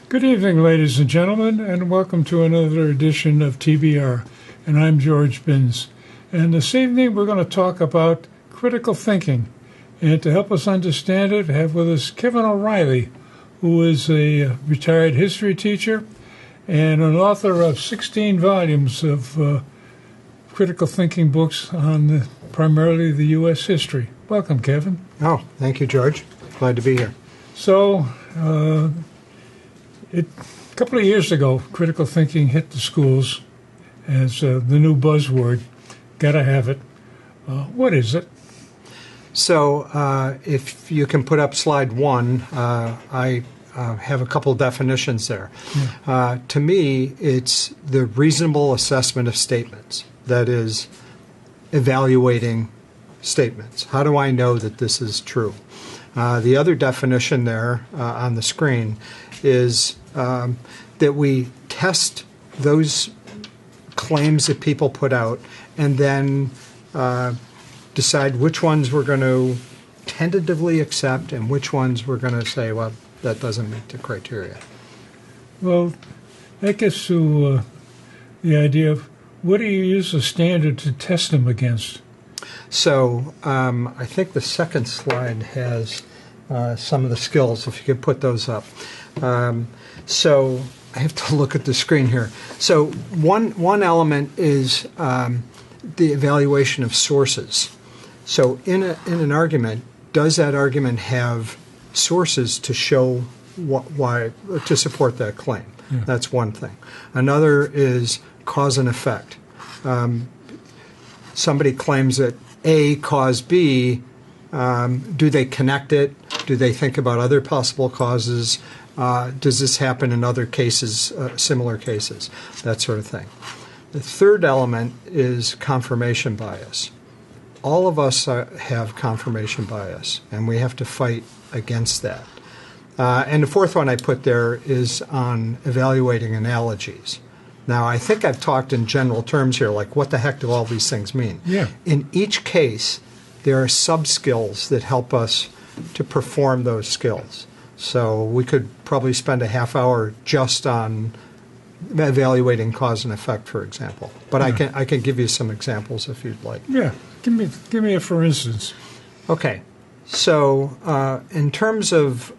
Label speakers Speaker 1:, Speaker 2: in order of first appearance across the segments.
Speaker 1: Good evening, ladies and gentlemen, and welcome to another edition of TBR. And I'm George Binns. And this evening we're going to talk about critical thinking. And to help us understand it, I have with us Kevin O'Reilly, who is a retired history teacher and an author of 16 volumes of critical thinking books on primarily the U.S. history. Welcome, Kevin.
Speaker 2: Oh, thank you, George. Glad to be here.
Speaker 1: So, a couple of years ago, critical thinking hit the schools as the new buzzword. Gotta have it. What is it?
Speaker 2: So, if you can put up slide 1, I have a couple of definitions there. Yeah. To me, it's the reasonable assessment of statements. That is, evaluating statements. How do I know that this is true? The other definition there on the screen is that we test those claims that people put out and then decide which ones we're going to tentatively accept and which ones we're going to say, well, that doesn't meet the criteria.
Speaker 1: Well, that gets to the idea of what do you use a standard to test them against?
Speaker 2: So I think the second slide has some of the skills, if you could put those up. So I have to look at the screen here. So one element is the evaluation of sources. So in an argument, does that argument have sources to show why to support that claim? Yeah. That's one thing. Another is cause and effect. Somebody claims that A caused B. Do they connect it? Do they think about other possible causes? Does this happen in other cases, similar cases? That sort of thing. The third element is confirmation bias. All of us have confirmation bias, and we have to fight against that. And the fourth one I put there is on evaluating analogies. Now, I think I've talked in general terms here, like what the heck do all these things mean?
Speaker 1: Yeah.
Speaker 2: In each case, there are sub-skills that help us to perform those skills. So we could probably spend a half hour just on evaluating cause and effect, for example. But yeah. I can give you some examples if you'd like.
Speaker 1: Yeah, give me a for instance.
Speaker 2: Okay. So in terms of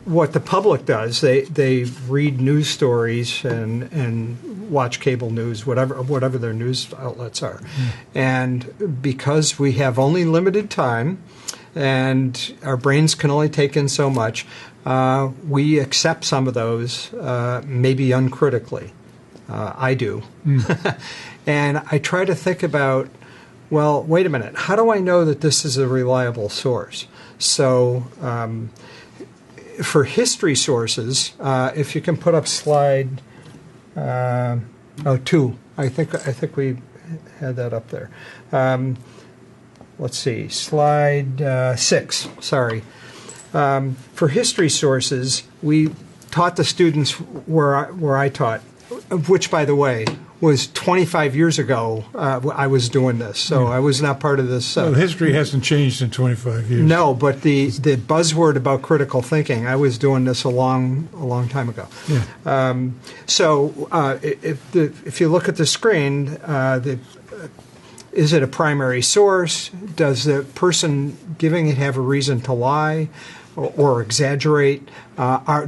Speaker 2: what the public does, they read news stories and watch cable news, whatever their news outlets are. And because we have only limited time and our brains can only take in so much, we accept some of those maybe uncritically. I do. And I try to think about, well, wait a minute, how do I know that this is a reliable source? So for history sources, if you can put up slide 2, I think we had that up there. Let's see, slide 6. Sorry. For history sources, we taught the students where I taught, which, by the way, was 25 years ago. I was doing this, so I was not part of this.
Speaker 1: Well, history hasn't changed in 25 years.
Speaker 2: No, but the buzzword about critical thinking, I was doing this a long time ago.
Speaker 1: Yeah.
Speaker 2: So if you look at the screen, is it a primary source? Does the person giving it have a reason to lie or exaggerate?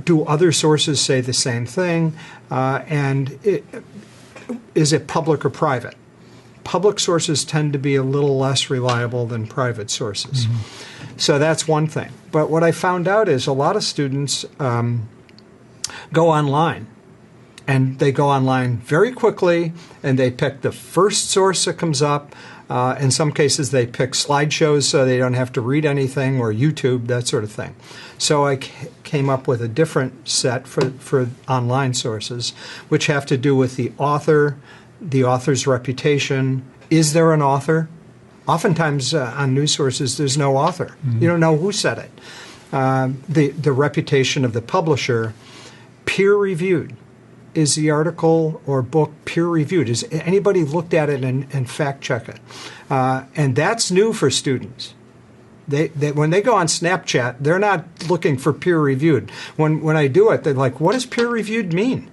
Speaker 2: Do other sources say the same thing? Is it public or private? Public sources tend to be a little less reliable than private sources. Mm-hmm. So that's one thing. But what I found out is a lot of students go online. And they go online very quickly, and they pick the first source that comes up. In some cases, they pick slideshows so they don't have to read anything, or YouTube, that sort of thing. So I came up with a different set for online sources, which have to do with the author, the author's reputation. Is there an author? Oftentimes on news sources, there's no author. Mm-hmm. You don't know who said it. The reputation of the publisher, peer-reviewed. Is the article or book peer-reviewed? Is anybody looked at it and fact-check it? And that's new for students. They when they go on Snapchat, they're not looking for peer-reviewed. When I do it, they're like, what does peer-reviewed mean?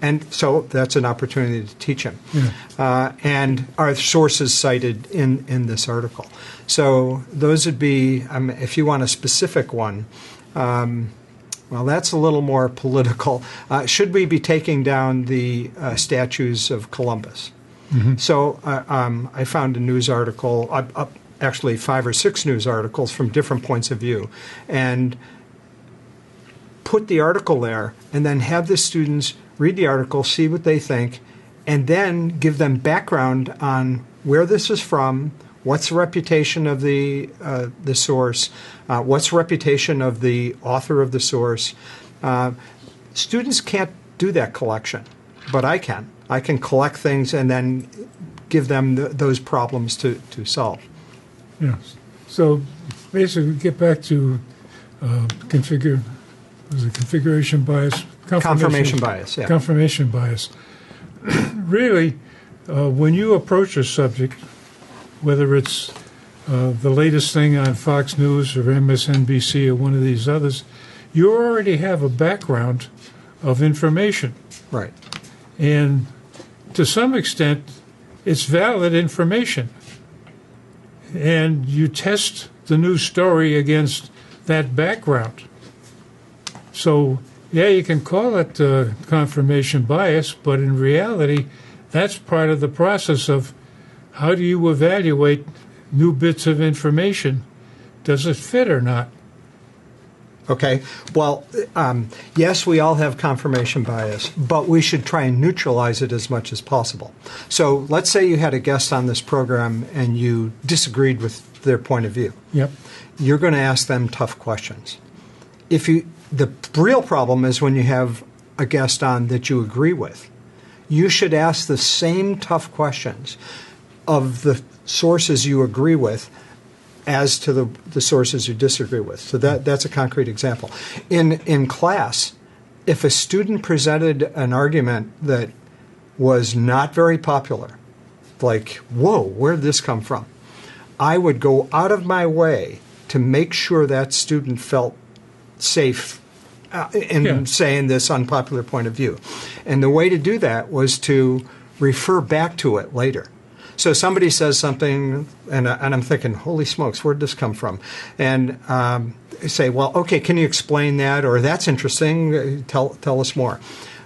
Speaker 2: And so that's an opportunity to teach them. Yeah. And are sources cited in this article? So those would be, if you want a specific one, well, that's a little more political. Should we be taking down the statues of Columbus? Mm-hmm. So I found a news article, actually 5 or 6 news articles from different points of view, and put the article there, and then have the students read the article, see what they think, and then give them background on where this is from, what's the reputation of the source, what's the reputation of the author of the source. Students can't do that collection, but I can. I can collect things and then give them those problems to solve.
Speaker 1: Yes. So basically, get back to configuration bias?
Speaker 2: Confirmation bias, yeah.
Speaker 1: Confirmation bias. Really, when you approach a subject, whether it's the latest thing on Fox News or MSNBC or one of these others, you already have a background of information.
Speaker 2: Right.
Speaker 1: And to some extent, it's valid information. And you test the new story against that background. So, yeah, you can call it confirmation bias, but in reality, that's part of the process of how do you evaluate new bits of information? Does it fit or not?
Speaker 2: Okay. Well, yes, we all have confirmation bias, but we should try and neutralize it as much as possible. So let's say you had a guest on this program and you disagreed with their point of view.
Speaker 1: Yep.
Speaker 2: You're going to ask them tough questions. The real problem is when you have a guest on that you agree with. You should ask the same tough questions of the sources you agree with as to the sources you disagree with. So that's a concrete example. In class, if a student presented an argument that was not very popular, like, whoa, where'd this come from? I would go out of my way to make sure that student felt safe in saying this unpopular point of view. And the way to do that was to refer back to it later. So somebody says something, and I'm thinking, holy smokes, where'd this come from? And say, well, okay, can you explain that? Or that's interesting, tell us more.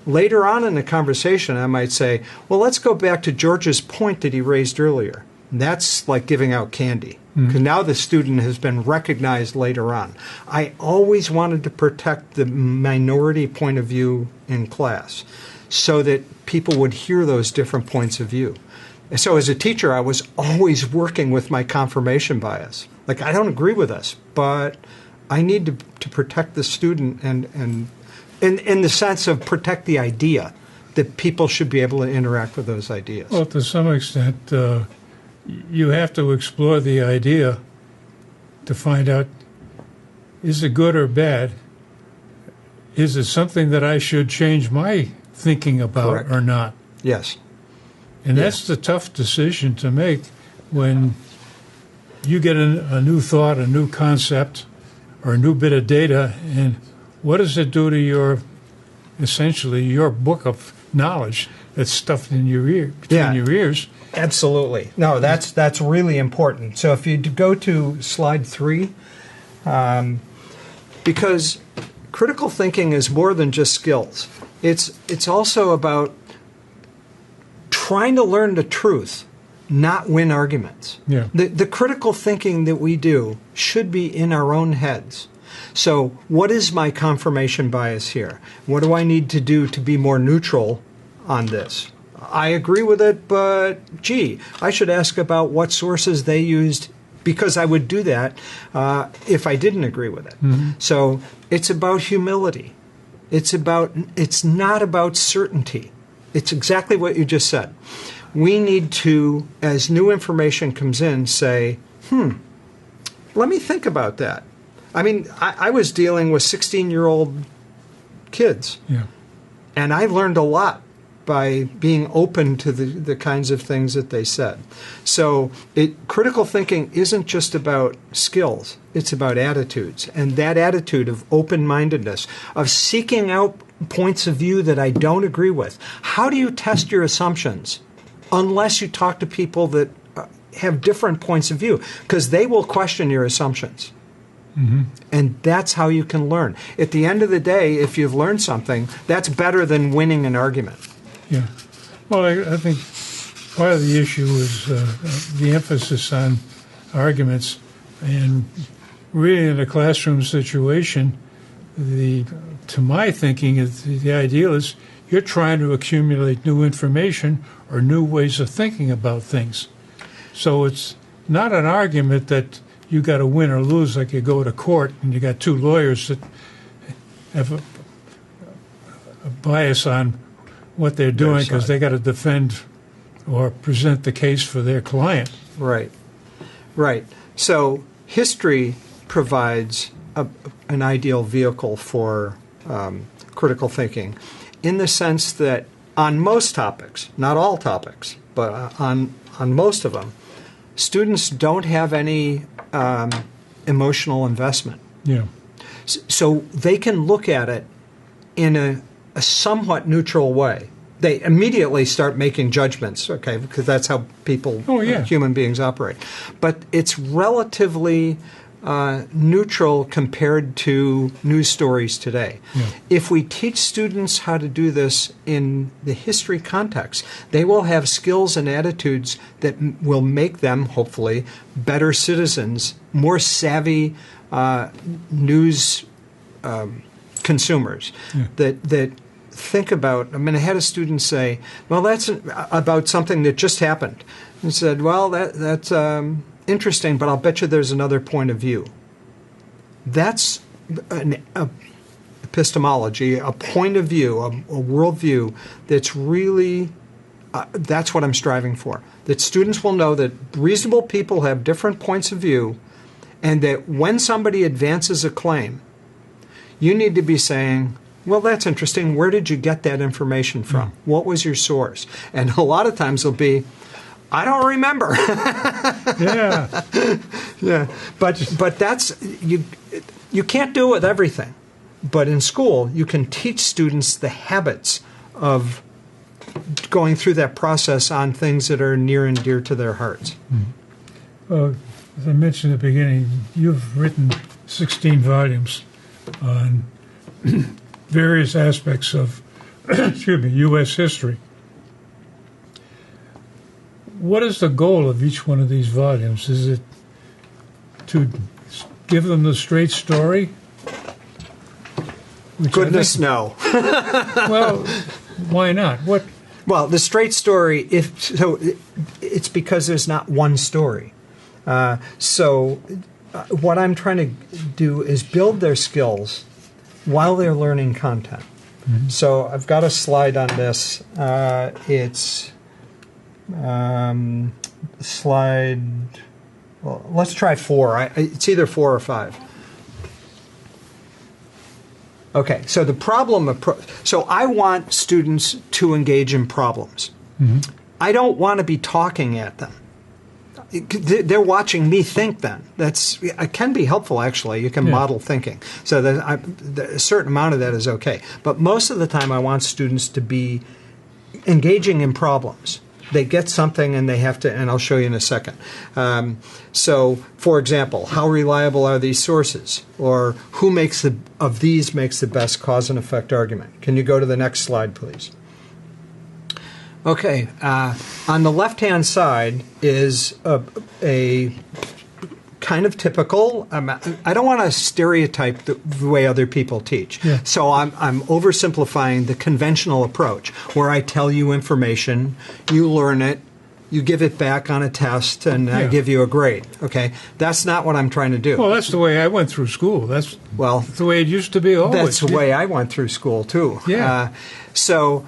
Speaker 2: Later on in the conversation, I might say, well, let's go back to George's point that he raised earlier. And that's like giving out candy. Because now the student has been recognized later on. I always wanted to protect the minority point of view in class so that people would hear those different points of view. And so as a teacher, I was always working with my confirmation bias. Like, I don't agree with this, but I need to protect the student and in the sense of protect the idea that people should be able to interact with those ideas.
Speaker 1: Well, to some extent, you have to explore the idea to find out, is it good or bad? Is it something that I should change my thinking about
Speaker 2: Correct.
Speaker 1: Or not?
Speaker 2: Yes.
Speaker 1: And that's the tough decision to make when you get a new thought, a new concept, or a new bit of data, and what does it do to essentially your book of knowledge that's stuffed in your ear, between your ears?
Speaker 2: Absolutely. No, that's really important. So if you go to slide 3, because critical thinking is more than just skills. It's also about trying to learn the truth, not win arguments.
Speaker 1: Yeah.
Speaker 2: The critical thinking that we do should be in our own heads. So what is my confirmation bias here? What do I need to do to be more neutral on this? I agree with it, but gee, I should ask about what sources they used, because I would do that if I didn't agree with it. Mm-hmm. So it's about humility. It's not about certainty. It's exactly what you just said. We need to, as new information comes in, say, let me think about that. I mean, I was dealing with 16-year-old kids, and I learned a lot by being open to the kinds of things that they said. So critical thinking isn't just about skills, it's about attitudes. And that attitude of open-mindedness, of seeking out points of view that I don't agree with. How do you test your assumptions unless you talk to people that have different points of view? Because they will question your assumptions. Mm-hmm. And that's how you can learn. At the end of the day, if you've learned something, that's better than winning an argument.
Speaker 1: Yeah. Well, I think part of the issue is the emphasis on arguments. And really in a classroom situation, to my thinking, the ideal is you're trying to accumulate new information or new ways of thinking about things. So it's not an argument that you got to win or lose, like you go to court and you got two lawyers that have a bias on what they're doing because they got to defend or present the case for their client.
Speaker 2: Right. So history provides an ideal vehicle for critical thinking in the sense that on most topics, not all topics, but on most of them, students don't have any emotional investment.
Speaker 1: Yeah.
Speaker 2: So they can look at it in a somewhat neutral way. They immediately start making judgments, okay, because that's how people, human beings operate. But it's relatively neutral compared to news stories today. Yeah. If we teach students how to do this in the history context, they will have skills and attitudes that will make them, hopefully, better citizens, more savvy news consumers that think about. I mean, I had a student say, well, that's about something that just happened. And said, well, that's interesting, but I'll bet you there's another point of view. That's an epistemology, a point of view, a worldview that's really, that's what I'm striving for. That students will know that reasonable people have different points of view, and that when somebody advances a claim, you need to be saying, well, that's interesting. Where did you get that information from? What was your source? And a lot of times it'll be, I don't remember. Yeah. But that's you can't do it with everything. But in school, you can teach students the habits of going through that process on things that are near and dear to their hearts.
Speaker 1: Well, as I mentioned at the beginning, you've written 16 volumes on various aspects of U.S. history. What is the goal of each one of these volumes? Is it to give them the straight story?
Speaker 2: Goodness, no.
Speaker 1: Well, why not? What?
Speaker 2: Well, the straight story, it's because there's not one story. What I'm trying to do is build their skills while they're learning content. Mm-hmm. So I've got a slide on this. It's slide, well, let's try 4. It's either 4 or 5. Okay, so the problem, so I want students to engage in problems. Mm-hmm. I don't want to be talking at them. They're watching me think then. It can be helpful, actually. You can model thinking. So a certain amount of that is okay. But most of the time I want students to be engaging in problems. They get something and they have to, and I'll show you in a second. So, for example, how reliable are these sources? Or who makes the best cause and effect argument? Can you go to the next slide, please? Okay, on the left-hand side is a kind of typical. I don't want to stereotype the way other people teach. Yeah. So I'm oversimplifying the conventional approach, where I tell you information, you learn it, you give it back on a test, and I give you a grade. Okay, that's not what I'm trying to do.
Speaker 1: Well, that's the way I went through school. That's the way it used to be always.
Speaker 2: That's the way I went through school too.
Speaker 1: Yeah.
Speaker 2: So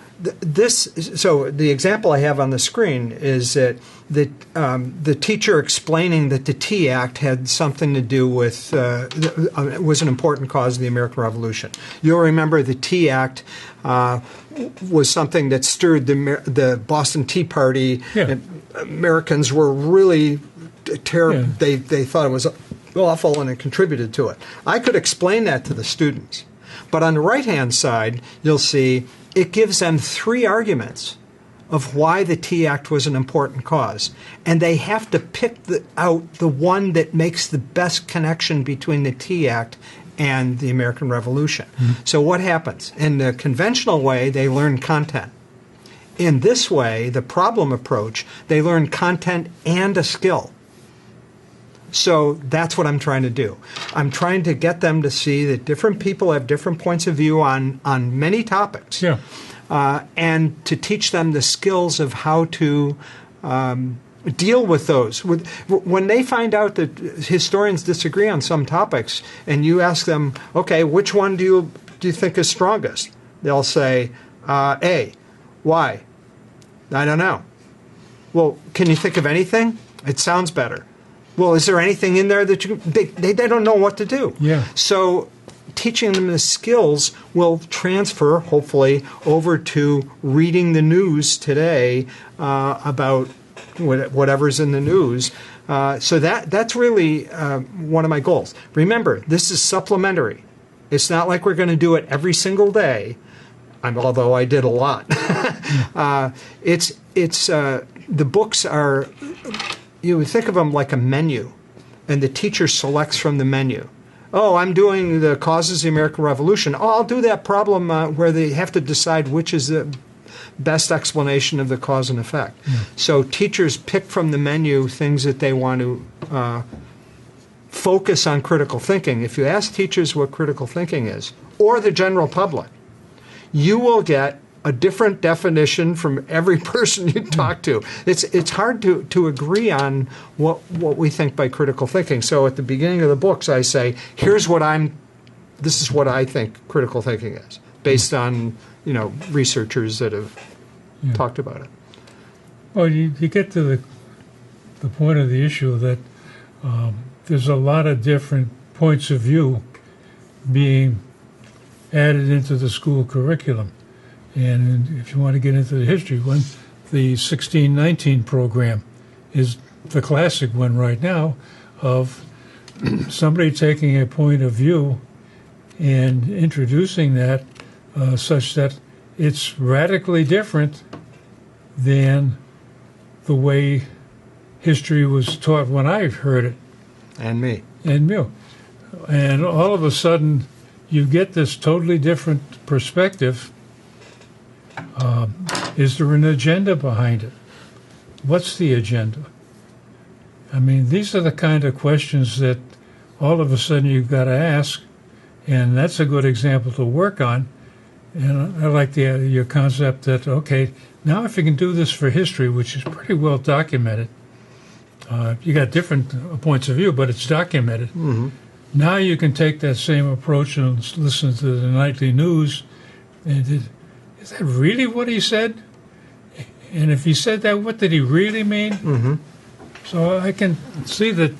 Speaker 2: So the example I have on the screen is that the teacher explaining that the Tea Act had something to do with was an important cause of the American Revolution. You'll remember the Tea Act was something that stirred the Boston Tea Party.
Speaker 1: Yeah.
Speaker 2: And Americans were really terrible. Yeah. They thought it was awful, and it contributed to it. I could explain that to the students. But on the right-hand side, you'll see it gives them 3 arguments of why the Tea Act was an important cause. And they have to pick out the one that makes the best connection between the Tea Act and the American Revolution. Mm-hmm. So what happens? In the conventional way, they learn content. In this way, the problem approach, they learn content and a skill. So that's what I'm trying to do. I'm trying to get them to see that different people have different points of view on many topics.
Speaker 1: Yeah.
Speaker 2: And to teach them the skills of how to deal with those. When they find out that historians disagree on some topics, and you ask them, okay, which one do you think is strongest? They'll say, A. Why? I don't know. Well, can you think of anything? It sounds better. Well, is there anything in there that they don't know what to do?
Speaker 1: Yeah.
Speaker 2: So teaching them the skills will transfer, hopefully, over to reading the news today about whatever's in the news. So that's really one of my goals. Remember, this is supplementary. It's not like we're going to do it every single day, although I did a lot. The books are... You would think of them like a menu, and the teacher selects from the menu. Oh, I'm doing the causes of the American Revolution. Oh, I'll do that problem where they have to decide which is the best explanation of the cause and effect. So teachers pick from the menu things that they want to focus on critical thinking. If you ask teachers what critical thinking is, or the general public, you will get a different definition from every person you talk to. It's hard to agree on what we think by critical thinking. So at the beginning of the books, I say, this is what I think critical thinking is, based on researchers that have talked about it.
Speaker 1: Well, you get to the point of the issue that there's a lot of different points of view being added into the school curriculum. And if you want to get into the history one, the 1619 program is the classic one right now of somebody taking a point of view and introducing that such that it's radically different than the way history was taught when I heard it.
Speaker 2: And me.
Speaker 1: And you. And all of a sudden, you get this totally different perspective. Is there an agenda behind it? What's the agenda? I mean, these are the kind of questions that all of a sudden you've got to ask, and that's a good example to work on. And I like your concept that, okay, now if you can do this for history, which is pretty well documented, you got different points of view, but it's documented.
Speaker 2: Mm-hmm.
Speaker 1: Now you can take that same approach and listen to the nightly news, and is that really what he said? And if he said that, what did he really mean?
Speaker 2: Mm-hmm.
Speaker 1: So I can see that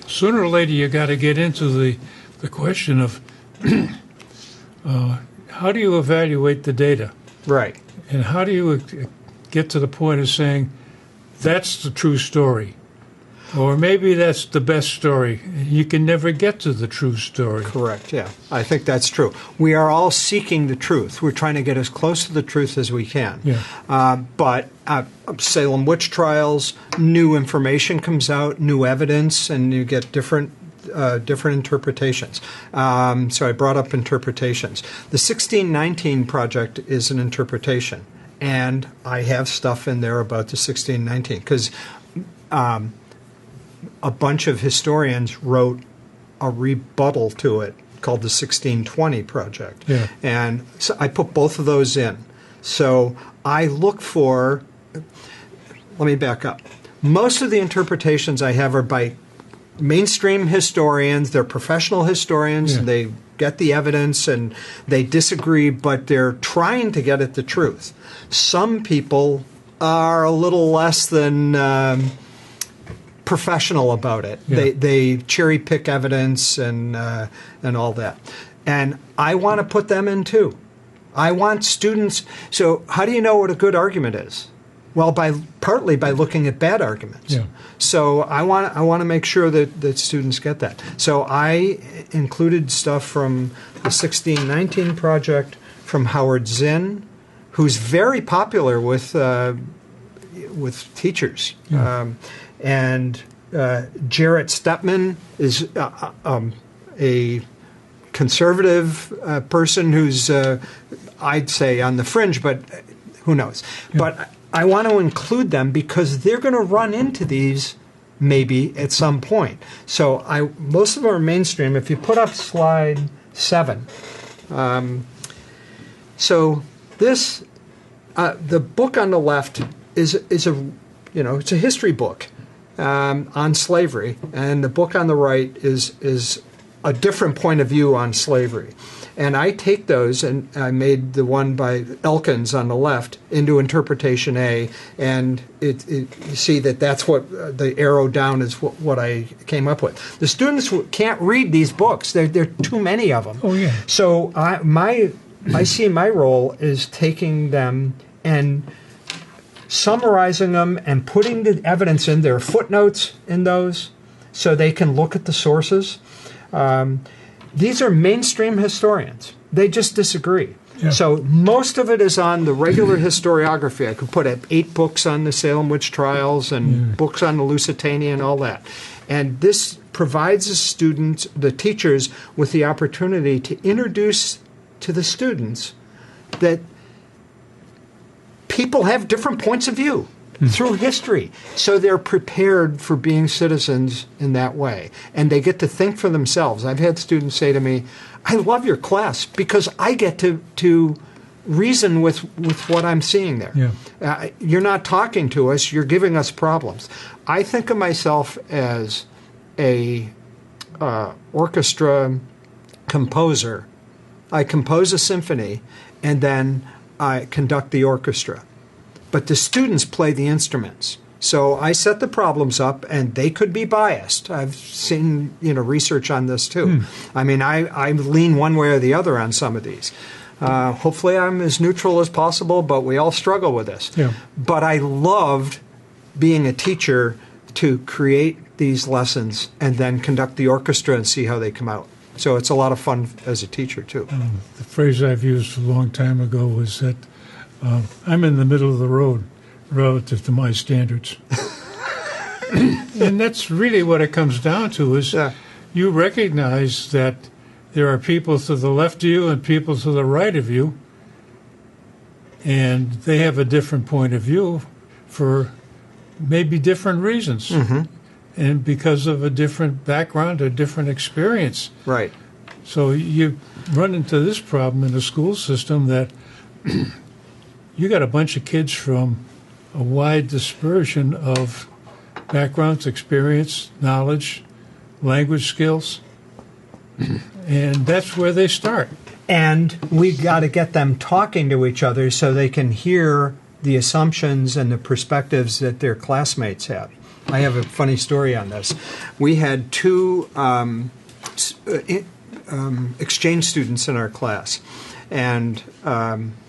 Speaker 1: sooner or later you got to get into the question of how do you evaluate the data?
Speaker 2: Right.
Speaker 1: And how do you get to the point of saying that's the true story? Or maybe that's the best story. You can never get to the true story.
Speaker 2: Correct, yeah. I think that's true. We are all seeking the truth. We're trying to get as close to the truth as we can.
Speaker 1: Yeah.
Speaker 2: But Salem witch trials, new information comes out, new evidence, and you get different interpretations. So I brought up interpretations. The 1619 project is an interpretation, and I have stuff in there about the 1619 because a bunch of historians wrote a rebuttal to it called the 1620 project.
Speaker 1: Yeah.
Speaker 2: And so I put both of those in. So I look for, let me back up. Most of the interpretations I have are by mainstream historians, they're professional historians, and they get the evidence and they disagree, but they're trying to get at the truth. Some people are a little less than professional about it. They cherry pick evidence and all that. And I want to put them in too. I want students. So how do you know what a good argument is? Well, partly by looking at bad arguments.
Speaker 1: Yeah.
Speaker 2: So I want to make sure that students get that. So I included stuff from the 1619 project, from Howard Zinn, who's very popular with teachers, and Jarrett Stepman is a conservative person who's I'd say on the fringe, but who knows?
Speaker 1: Yeah.
Speaker 2: But I want to include them because they're going to run into these maybe at some point. So most of them are mainstream. If you put up slide 7, so this the book on the left is a it's a history book on slavery, and the book on the right is a different point of view on slavery. And I take those, and I made the one by Elkins on the left into Interpretation A, and you see that's what the arrow down is what I came up with. The students can't read these books. There are too many of them.
Speaker 1: Oh, yeah.
Speaker 2: So I see my role is taking them and summarizing them and putting the evidence in. There are footnotes in those so they can look at the sources. These are mainstream historians. They just disagree. Yeah. So most of it is on the regular historiography. I could put 8 books on the Salem witch trials and books on the Lusitania and all that. And this provides the teachers, with the opportunity to introduce to the students that people have different points of view through history. So they're prepared for being citizens in that way. And they get to think for themselves. I've had students say to me, I love your class because I get to reason with what I'm seeing there. Yeah. You're not talking to us, you're giving us problems. I think of myself as a orchestra composer. I compose a symphony and then I conduct the orchestra. But the students play the instruments. So I set the problems up, and they could be biased. I've seen research on this too. I mean, I lean one way or the other on some of these. Hopefully I'm as neutral as possible, but we all struggle with this. Yeah. But I loved being a teacher to create these lessons and then conduct the orchestra and see how they come out. So it's a lot of fun as a teacher too.
Speaker 1: The phrase I've used a long time ago was that I'm in the middle of the road relative to my standards. And that's really what it comes down to is you recognize that there are people to the left of you and people to the right of you, and they have a different point of view for maybe different reasons. And because of a different background, a different experience.
Speaker 2: Right.
Speaker 1: So you run into this problem in the school system that you got a bunch of kids from a wide dispersion of backgrounds, experience, knowledge, language skills, and that's where they start.
Speaker 2: And we got to get them talking to each other so they can hear the assumptions and the perspectives that their classmates have. I have a funny story on this. We had 2 exchange students in our class. And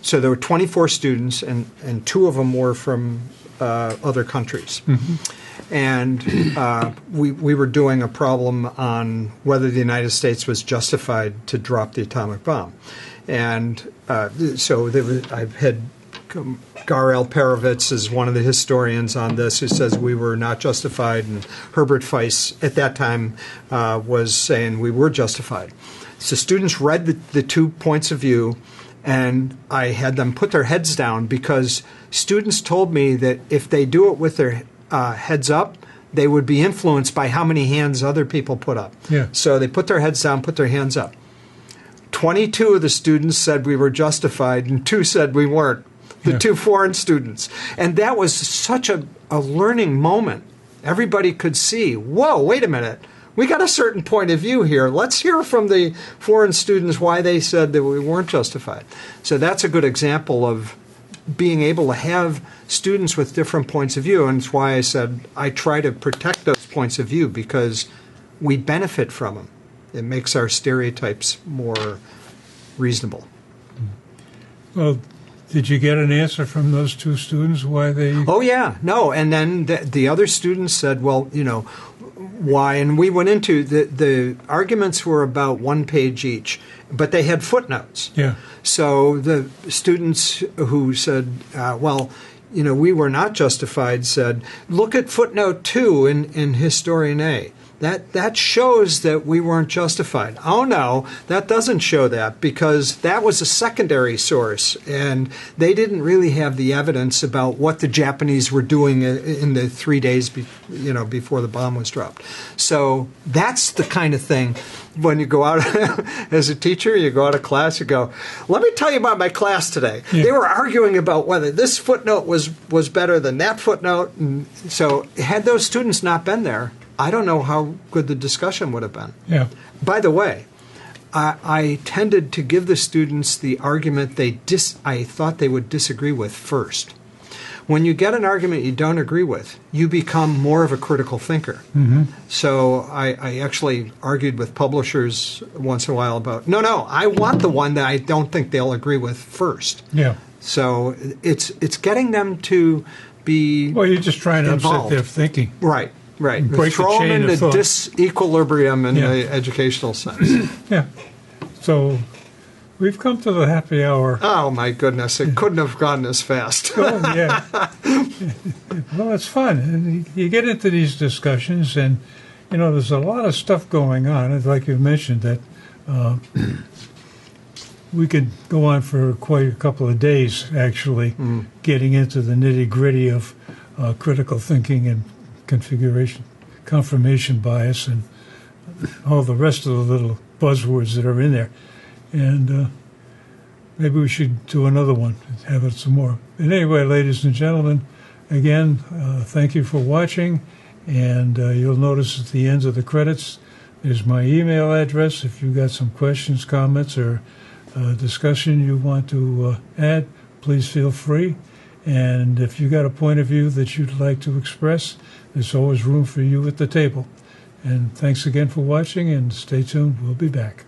Speaker 2: so there were 24 students, and 2 of them were from other countries. And we were doing a problem on whether the United States was justified to drop the atomic bomb. And so I've had Garel Perovitz is one of the historians on this who says we were not justified, and Herbert Feiss at that time was saying we were justified. So students read the 2 points of view, and I had them put their heads down because students told me that if they do it with their heads up, they would be influenced by how many hands other people put up. Yeah. So they put their heads down, put their hands up. 22 of the students said we were justified, and 2 said we weren't. The 2 foreign students. And that was such a learning moment. Everybody could see, whoa, wait a minute. we got a certain point of view here. Let's hear from the foreign students why they said that we weren't justified. So that's a good example of being able to have students with different points of view, and it's why I said I try to protect those points of view because we benefit from them. It makes our stereotypes more reasonable.
Speaker 1: Well, did you get an answer from those two students why they...
Speaker 2: Oh, yeah. No. And then the other students said, well, why? And we went into the arguments were about 1 page each, but they had footnotes.
Speaker 1: Yeah.
Speaker 2: So the students who said, we were not justified said, look at footnote 2 in Historian A. That shows that we weren't justified. Oh, no, that doesn't show that because that was a secondary source, and they didn't really have the evidence about what the Japanese were doing in the 3 days before the bomb was dropped. So that's the kind of thing when you go out as a teacher, you go out of class, you go, let me tell you about my class today. Yeah. They were arguing about whether this footnote was better than that footnote. And so had those students not been there, I don't know how good the discussion would have been.
Speaker 1: Yeah.
Speaker 2: By the way, I tended to give the students the argument I thought they would disagree with first. When you get an argument you don't agree with, you become more of a critical thinker. Mm-hmm. So I actually argued with publishers once in a while about, no, I want the one that I don't think they'll agree with first.
Speaker 1: Yeah.
Speaker 2: So it's getting them to be
Speaker 1: Well, you're just trying to
Speaker 2: involved.
Speaker 1: upset their thinking.
Speaker 2: Right. Right.
Speaker 1: Break
Speaker 2: Throw
Speaker 1: the chain
Speaker 2: them
Speaker 1: of
Speaker 2: into
Speaker 1: thought.
Speaker 2: disequilibrium in the educational sense.
Speaker 1: Yeah. So we've come to the happy hour.
Speaker 2: Oh, my goodness. It couldn't have gone this fast.
Speaker 1: Oh, yeah. Well, it's fun. And you get into these discussions, and, there's a lot of stuff going on. It's like you mentioned that we could go on for quite a couple of days, actually, getting into the nitty-gritty of critical thinking and confirmation bias, and all the rest of the little buzzwords that are in there. And maybe we should do another one, have it some more. But anyway, ladies and gentlemen, again, thank you for watching. And you'll notice at the end of the credits, there's my email address. If you've got some questions, comments, or discussion you want to add, please feel free. And if you've got a point of view that you'd like to express, there's always room for you at the table. And thanks again for watching, and stay tuned. We'll be back.